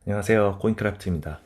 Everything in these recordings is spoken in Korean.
안녕하세요. 코인크래프트입니다.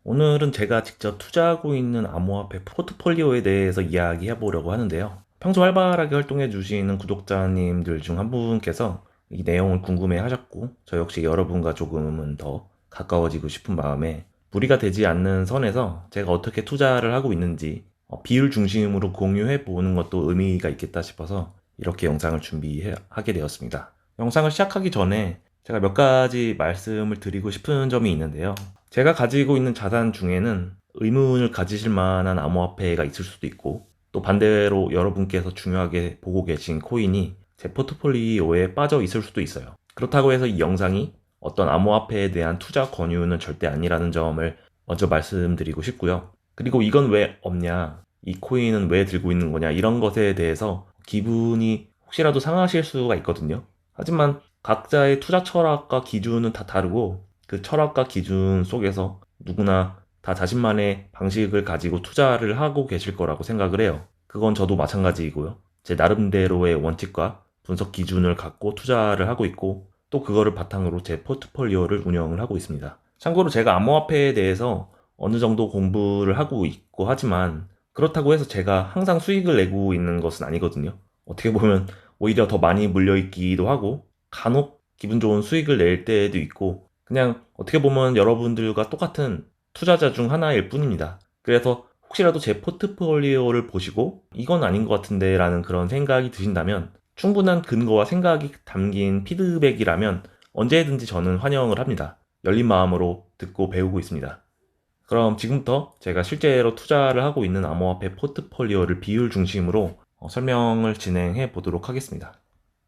오늘은 제가 직접 투자하고 있는 암호화폐 포트폴리오에 대해서 이야기해 보려고 하는데요. 평소 활발하게 활동해 주시는 구독자님들 중 한 분께서 이 내용을 궁금해 하셨고, 저 역시 여러분과 조금은 더 가까워지고 싶은 마음에 무리가 되지 않는 선에서 제가 어떻게 투자를 하고 있는지 비율 중심으로 공유해 보는 것도 의미가 있겠다 싶어서 이렇게 영상을 준비하게 되었습니다. 영상을 시작하기 전에 제가 몇 가지 말씀을 드리고 싶은 점이 있는데요. 제가 가지고 있는 자산 중에는 의문을 가지실 만한 암호화폐가 있을 수도 있고, 또 반대로 여러분께서 중요하게 보고 계신 코인이 제 포트폴리오에 빠져 있을 수도 있어요. 그렇다고 해서 이 영상이 어떤 암호화폐에 대한 투자 권유는 절대 아니라는 점을 먼저 말씀드리고 싶고요. 그리고 이건 왜 없냐, 이 코인은 왜 들고 있는 거냐, 이런 것에 대해서 기분이 혹시라도 상하실 수가 있거든요. 하지만 각자의 투자 철학과 기준은 다 다르고, 그 철학과 기준 속에서 누구나 다 자신만의 방식을 가지고 투자를 하고 계실 거라고 생각을 해요. 그건 저도 마찬가지이고요. 제 나름대로의 원칙과 분석 기준을 갖고 투자를 하고 있고, 또 그거를 바탕으로 제 포트폴리오를 운영을 하고 있습니다. 참고로 제가 암호화폐에 대해서 어느 정도 공부를 하고 있고 하지만, 그렇다고 해서 제가 항상 수익을 내고 있는 것은 아니거든요. 어떻게 보면 오히려 더 많이 물려있기도 하고, 간혹 기분 좋은 수익을 낼 때도 있고, 그냥 어떻게 보면 여러분들과 똑같은 투자자 중 하나일 뿐입니다. 그래서 혹시라도 제 포트폴리오를 보시고 이건 아닌 것 같은데 라는 그런 생각이 드신다면, 충분한 근거와 생각이 담긴 피드백이라면 언제든지 저는 환영을 합니다. 열린 마음으로 듣고 배우고 있습니다. 그럼 지금부터 제가 실제로 투자를 하고 있는 암호화폐 포트폴리오를 비율 중심으로 설명을 진행해 보도록 하겠습니다.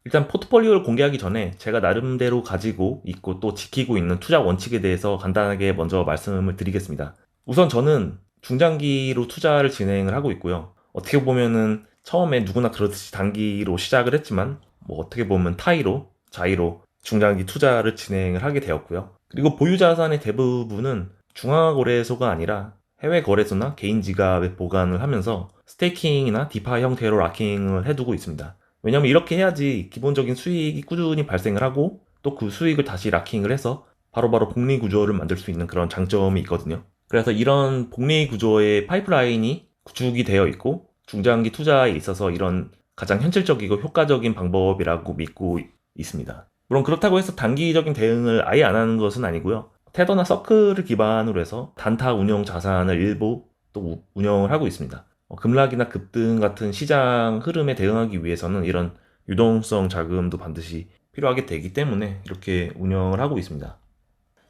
일단 포트폴리오를 공개하기 전에 제가 나름대로 가지고 있고 또 지키고 있는 투자 원칙에 대해서 간단하게 먼저 말씀을 드리겠습니다. 우선 저는 중장기로 투자를 진행을 하고 있고요. 어떻게 보면은 처음에 누구나 그렇듯이 단기로 시작을 했지만, 뭐 어떻게 보면 타이로, 자이로 중장기 투자를 진행을 하게 되었고요. 그리고 보유 자산의 대부분은 중앙거래소가 아니라 해외 거래소나 개인 지갑에 보관을 하면서 스테이킹이나 디파 형태로 락킹을 해두고 있습니다. 왜냐면 이렇게 해야지 기본적인 수익이 꾸준히 발생을 하고, 또 그 수익을 다시 락킹을 해서 바로바로 복리 구조를 만들 수 있는 그런 장점이 있거든요. 그래서 이런 복리 구조의 파이프라인이 구축이 되어 있고, 중장기 투자에 있어서 이런 가장 현실적이고 효과적인 방법이라고 믿고 있습니다. 물론 그렇다고 해서 단기적인 대응을 아예 안 하는 것은 아니고요. 테더나 서클을 기반으로 해서 단타 운영 자산을 일부 또 운영을 하고 있습니다. 급락이나 급등 같은 시장 흐름에 대응하기 위해서는 이런 유동성 자금도 반드시 필요하게 되기 때문에 이렇게 운영을 하고 있습니다.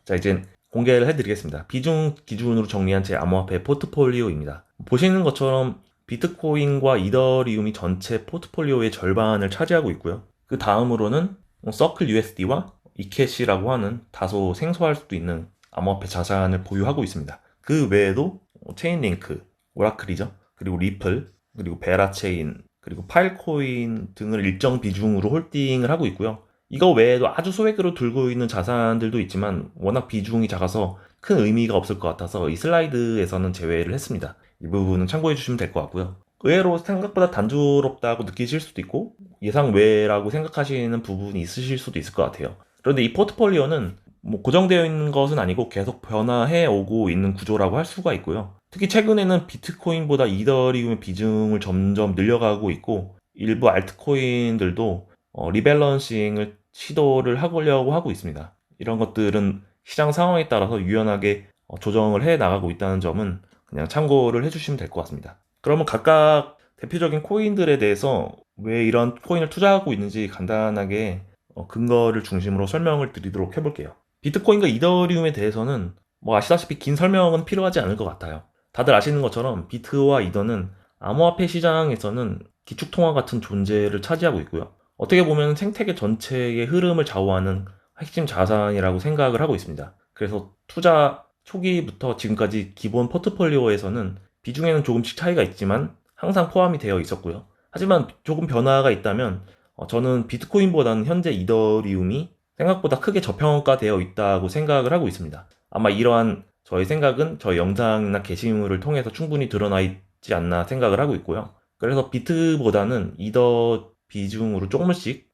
자, 이제 공개를 해드리겠습니다. 비중 기준으로 정리한 제 암호화폐 포트폴리오입니다. 보시는 것처럼 비트코인과 이더리움이 전체 포트폴리오의 절반을 차지하고 있고요. 그 다음으로는 서클 USD와 이캐시라고 하는 다소 생소할 수도 있는 암호화폐 자산을 보유하고 있습니다. 그 외에도 체인링크, 오라클이죠. 그리고 리플, 그리고 베라체인, 그리고 파일코인 등을 일정 비중으로 홀딩을 하고 있고요. 이거 외에도 아주 소액으로 들고 있는 자산들도 있지만 워낙 비중이 작아서 큰 의미가 없을 것 같아서 이 슬라이드에서는 제외를 했습니다. 이 부분은 참고해 주시면 될 것 같고요. 의외로 생각보다 단조롭다고 느끼실 수도 있고 예상 외라고 생각하시는 부분이 있으실 수도 있을 것 같아요. 그런데 이 포트폴리오는 뭐 고정되어 있는 것은 아니고 계속 변화해 오고 있는 구조라고 할 수가 있고요. 특히 최근에는 비트코인보다 이더리움의 비중을 점점 늘려가고 있고, 일부 알트코인들도 리밸런싱을 시도를 하려고 하고 있습니다. 이런 것들은 시장 상황에 따라서 유연하게 조정을 해 나가고 있다는 점은 그냥 참고를 해주시면 될 것 같습니다. 그러면 각각 대표적인 코인들에 대해서 왜 이런 코인을 투자하고 있는지 간단하게 근거를 중심으로 설명을 드리도록 해볼게요. 비트코인과 이더리움에 대해서는 뭐 아시다시피 긴 설명은 필요하지 않을 것 같아요. 다들 아시는 것처럼 비트와 이더는 암호화폐 시장에서는 기축통화 같은 존재를 차지하고 있고요. 어떻게 보면 생태계 전체의 흐름을 좌우하는 핵심 자산이라고 생각을 하고 있습니다. 그래서 투자 초기부터 지금까지 기본 포트폴리오에서는 비중에는 조금씩 차이가 있지만 항상 포함이 되어 있었고요. 하지만 조금 변화가 있다면 저는 비트코인보다는 현재 이더리움이 생각보다 크게 저평가되어 있다고 생각을 하고 있습니다. 아마 이러한 저의 생각은 저희 영상이나 게시물을 통해서 충분히 드러나 있지 않나 생각을 하고 있고요. 그래서 비트보다는 이더 비중으로 조금씩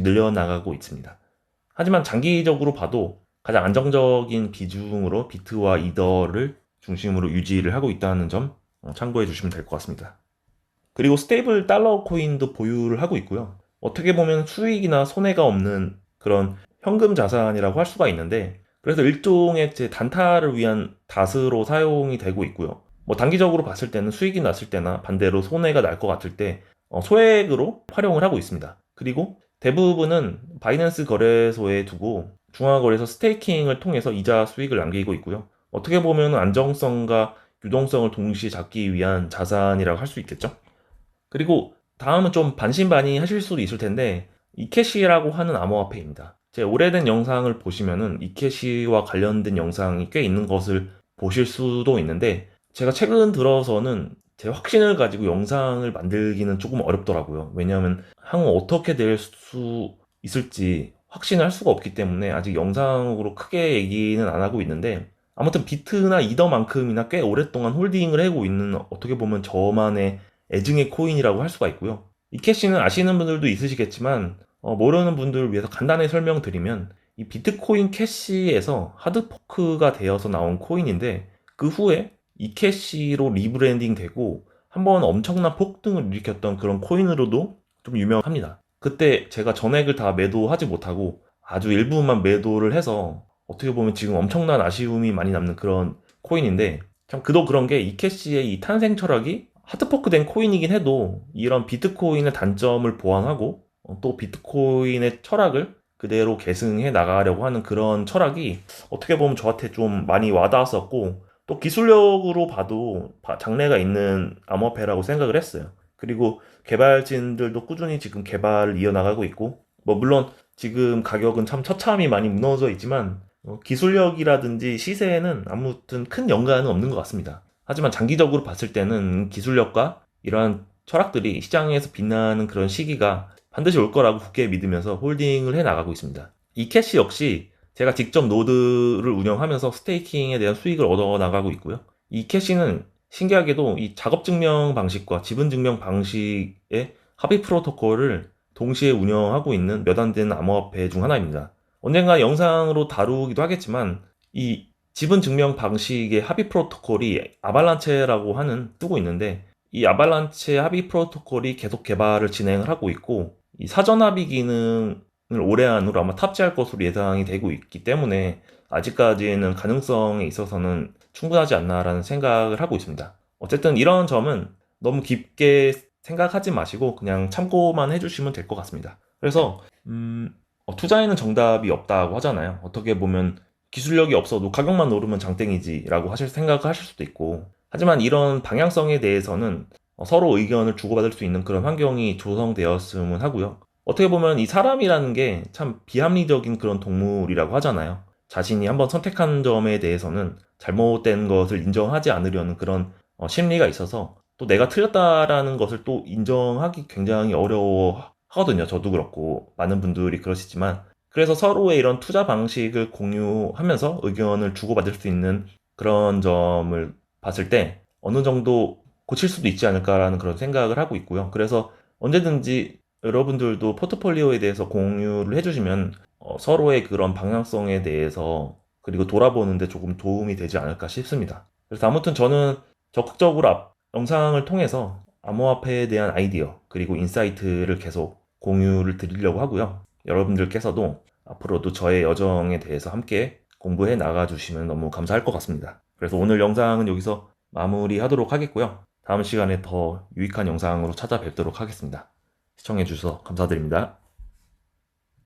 늘려나가고 있습니다. 하지만 장기적으로 봐도 가장 안정적인 비중으로 비트와 이더를 중심으로 유지를 하고 있다는 점 참고해 주시면 될 것 같습니다. 그리고 스테이블 달러 코인도 보유를 하고 있고요. 어떻게 보면 수익이나 손해가 없는 그런 현금 자산이라고 할 수가 있는데, 그래서 일종의 제 단타를 위한 닷으로 사용이 되고 있고요. 뭐 단기적으로 봤을 때는 수익이 났을 때나 반대로 손해가 날 것 같을 때 소액으로 활용을 하고 있습니다. 그리고 대부분은 바이낸스 거래소에 두고 중앙거래소 스테이킹을 통해서 이자 수익을 남기고 있고요. 어떻게 보면 안정성과 유동성을 동시에 잡기 위한 자산이라고 할 수 있겠죠. 그리고 다음은 좀 반신반의 하실 수도 있을 텐데, 이캐시라고 하는 암호화폐입니다. 제 오래된 영상을 보시면은 이캐시와 관련된 영상이 꽤 있는 것을 보실 수도 있는데, 제가 최근 들어서는 제 확신을 가지고 영상을 만들기는 조금 어렵더라고요. 왜냐하면 향후 어떻게 될 수 있을지 확신을 할 수가 없기 때문에 아직 영상으로 크게 얘기는 안 하고 있는데, 아무튼 비트나 이더만큼이나 꽤 오랫동안 홀딩을 하고 있는, 어떻게 보면 저만의 애증의 코인이라고 할 수가 있고요. 이 캐시는 아시는 분들도 있으시겠지만 모르는 분들을 위해서 간단히 설명드리면, 이 비트코인 캐시에서 하드포크가 되어서 나온 코인인데, 그 후에 이 캐시로 리브랜딩 되고 한번 엄청난 폭등을 일으켰던 그런 코인으로도 좀 유명합니다. 그때 제가 전액을 다 매도하지 못하고 아주 일부만 매도를 해서 어떻게 보면 지금 엄청난 아쉬움이 많이 남는 그런 코인인데, 참 그도 그런 게 이 캐시의 이 탄생 철학이 하드포크된 코인이긴 해도 이런 비트코인의 단점을 보완하고 또 비트코인의 철학을 그대로 계승해 나가려고 하는 그런 철학이 어떻게 보면 저한테 좀 많이 와닿았었고, 또 기술력으로 봐도 장래가 있는 암호화폐라고 생각을 했어요. 그리고 개발진들도 꾸준히 지금 개발을 이어나가고 있고, 뭐 물론 지금 가격은 참 처참히 많이 무너져 있지만 기술력이라든지 시세에는 아무튼 큰 연관은 없는 것 같습니다. 하지만 장기적으로 봤을 때는 기술력과 이러한 철학들이 시장에서 빛나는 그런 시기가 반드시 올 거라고 굳게 믿으면서 홀딩을 해 나가고 있습니다. 이 캐시 역시 제가 직접 노드를 운영하면서 스테이킹에 대한 수익을 얻어 나가고 있고요. 이 캐시는 신기하게도 이 작업 증명 방식과 지분 증명 방식의 합의 프로토콜을 동시에 운영하고 있는 몇 안 되는 암호화폐 중 하나입니다. 언젠가 영상으로 다루기도 하겠지만, 이 지분 증명 방식의 합의 프로토콜이 아발란체라고 하는 쓰고 있는데, 이 아발란체 합의 프로토콜이 계속 개발을 진행을 하고 있고, 이 사전 합의 기능을 올해 안으로 아마 탑재할 것으로 예상이 되고 있기 때문에 아직까지는 가능성에 있어서는 충분하지 않나라는 생각을 하고 있습니다. 어쨌든 이런 점은 너무 깊게 생각하지 마시고 그냥 참고만 해주시면 될 것 같습니다. 그래서 투자에는 정답이 없다고 하잖아요. 어떻게 보면 기술력이 없어도 가격만 오르면 장땡이지라고 생각을 하실 수도 있고, 하지만 이런 방향성에 대해서는 서로 의견을 주고받을 수 있는 그런 환경이 조성되었으면 하고요. 어떻게 보면 이 사람이라는 게 참 비합리적인 그런 동물이라고 하잖아요. 자신이 한번 선택한 점에 대해서는 잘못된 것을 인정하지 않으려는 그런 심리가 있어서, 또 내가 틀렸다라는 것을 또 인정하기 굉장히 어려워 하거든요. 저도 그렇고 많은 분들이 그러시지만, 그래서 서로의 이런 투자 방식을 공유하면서 의견을 주고받을 수 있는 그런 점을 봤을 때 어느 정도 고칠 수도 있지 않을까라는 그런 생각을 하고 있고요. 그래서 언제든지 여러분들도 포트폴리오에 대해서 공유를 해주시면 서로의 그런 방향성에 대해서 그리고 돌아보는데 조금 도움이 되지 않을까 싶습니다. 그래서 아무튼 저는 적극적으로 영상을 통해서 암호화폐에 대한 아이디어 그리고 인사이트를 계속 공유를 드리려고 하고요. 여러분들께서도 앞으로도 저의 여정에 대해서 함께 공부해 나가주시면 너무 감사할 것 같습니다. 그래서 오늘 영상은 여기서 마무리하도록 하겠고요. 다음 시간에 더 유익한 영상으로 찾아뵙도록 하겠습니다. 시청해주셔서 감사드립니다.